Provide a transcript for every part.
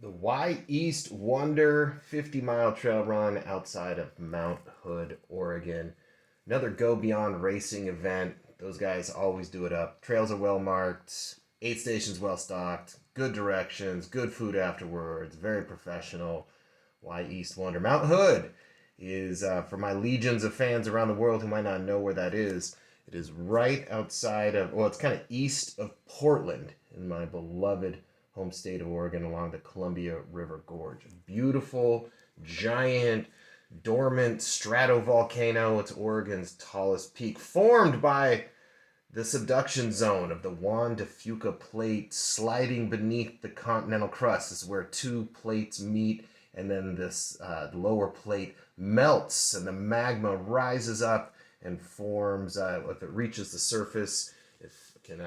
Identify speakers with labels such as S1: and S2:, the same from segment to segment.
S1: The Wy'East Wonder 50-mile trail run outside of Mount Hood, Oregon. Another Go Beyond racing event. Those guys always do it up. Trails are well marked, aid stations well stocked, good directions, good food afterwards, very professional. Wy'East Wonder. Mount Hood is, for my legions of fans around the world who might not know where that is, it is right outside of, well, it's kind of east of Portland in my beloved home state of Oregon along the Columbia River Gorge. A beautiful, giant, dormant stratovolcano. It's Oregon's tallest peak, formed by the subduction zone of the Juan de Fuca plate sliding beneath the continental crust. This is where two plates meet, and then this lower plate melts, and the magma rises up and forms, if it reaches the surface, it can,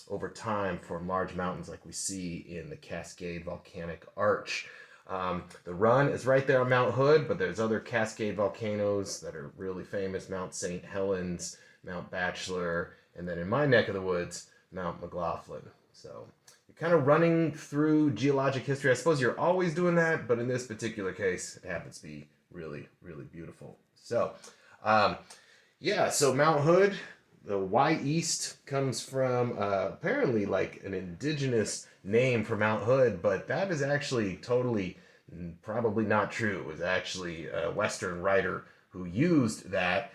S1: over time, form large mountains like we see in the Cascade Volcanic Arch. The run is right there on Mount Hood, but there's other Cascade volcanoes that are really famous. Mount St. Helens, Mount Bachelor, and then in my neck of the woods, Mount McLaughlin. So you're kind of running through geologic history. I suppose you're always doing that, but in this particular case, it happens to be really, really beautiful. So, so Mount Hood, the Wy'East comes from apparently like an indigenous name for Mount Hood, but that is actually totally probably not true. It was actually a Western writer who used that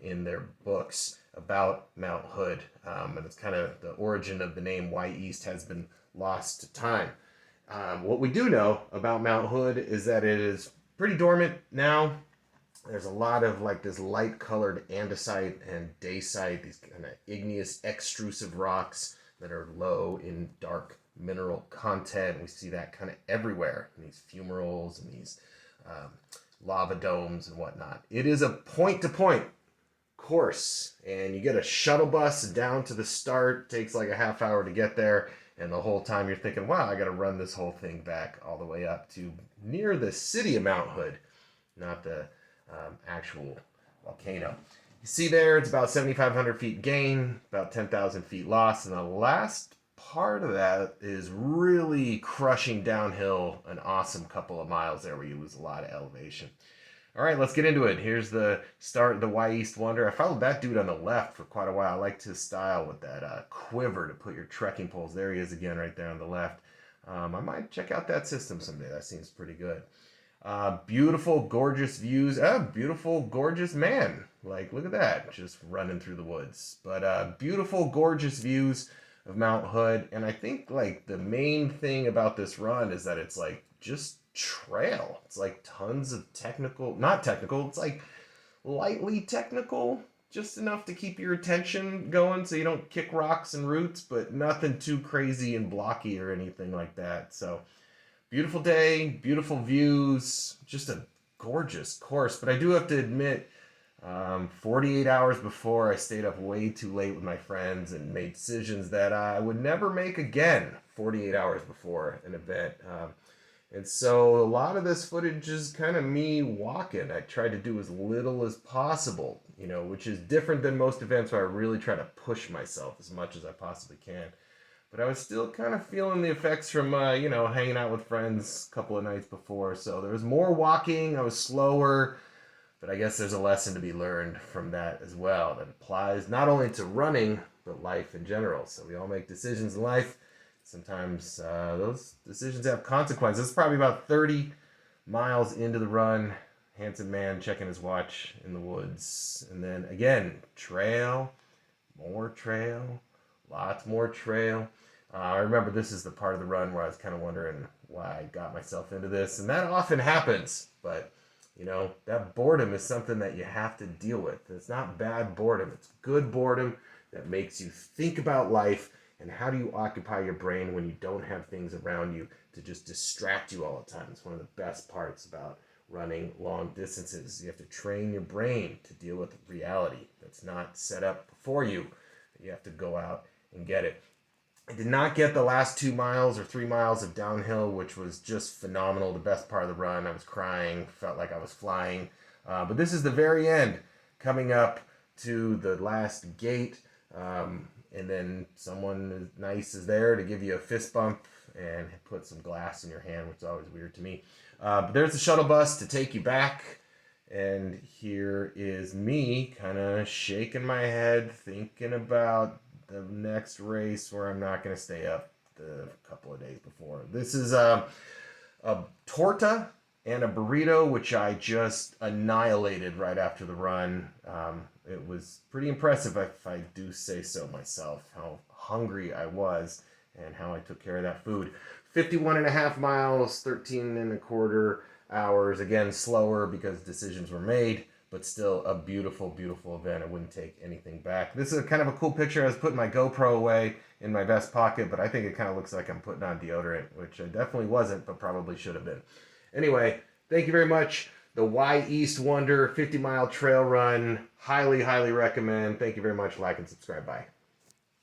S1: in their books about Mount Hood, and it's kind of the origin of the name Wy'East has been lost to time. What we do know about Mount Hood is that it is pretty dormant now. There's a lot of like this light colored andesite and dacite, these kind of igneous extrusive rocks that are low in dark mineral content. We see that kind of everywhere in these fumaroles and these lava domes and whatnot. It is a point to point course, and you get a shuttle bus down to the start. It takes like a half hour to get there, and the whole time you're thinking, wow, I got to run this whole thing back all the way up to near the city of Mount Hood, not the actual volcano. You see there, it's about 7,500 feet gain, about 10,000 feet loss, and the last part of that is really crushing downhill, an awesome couple of miles there where you lose a lot of elevation. All right, let's get into it. Here's the start of the Wy'East Wonder. I followed that dude on the left for quite a while. I liked his style with that quiver to put your trekking poles. There he is again right there on the left. I might check out that system someday. That seems pretty good. Beautiful, gorgeous views. Beautiful, gorgeous man. Like, look at that, just running through the woods. But beautiful, gorgeous views of Mount Hood. And I think, like, the main thing about this run is that it's, like, just trail. It's, like, tons of not technical, it's, like, lightly technical. Just enough to keep your attention going so you don't kick rocks and roots, but nothing too crazy and blocky or anything like that. So, beautiful day, beautiful views, just a gorgeous course. But I do have to admit, 48 hours before, I stayed up way too late with my friends and made decisions that I would never make again 48 hours before an event. And so a lot of this footage is kind of me walking. I tried to do as little as possible, which is different than most events where I really try to push myself as much as I possibly can. But I was still kind of feeling the effects from, hanging out with friends a couple of nights before. So there was more walking. I was slower. But I guess there's a lesson to be learned from that as well that applies not only to running, but life in general. So we all make decisions in life. Sometimes those decisions have consequences. It's probably about 30 miles into the run. Handsome man checking his watch in the woods. And then again, trail, more trail, lots more trail. I remember this is the part of the run where I was kind of wondering why I got myself into this. And that often happens. But, that boredom is something that you have to deal with. It's not bad boredom. It's good boredom that makes you think about life and how do you occupy your brain when you don't have things around you to just distract you all the time. It's one of the best parts about running long distances. You have to train your brain to deal with reality that's not set up for you. You have to go out and get it. I did not get the last 2 miles or 3 miles of downhill, which was just phenomenal. The best part of the run. I was crying, felt like I was flying. But this is the very end, coming up to the last gate. And then someone nice is there to give you a fist bump and put some glass in your hand, which is always weird to me. But there's the shuttle bus to take you back. And here is me kind of shaking my head, thinking about the next race where I'm not going to stay up the couple of days before. This is a torta and a burrito, which I just annihilated right after the run. It was pretty impressive, if I do say so myself, how hungry I was and how I took care of that food. 51 and a half miles, 13 and a quarter hours. Again, slower because decisions were made, but still a beautiful, beautiful event. I wouldn't take anything back. This is a kind of a cool picture. I was putting my GoPro away in my vest pocket, but I think it kind of looks like I'm putting on deodorant, which I definitely wasn't, but probably should have been. Anyway, thank you very much. The Wy'East Wonder 50-mile trail run. Highly, highly recommend. Thank you very much. Like and subscribe. Bye.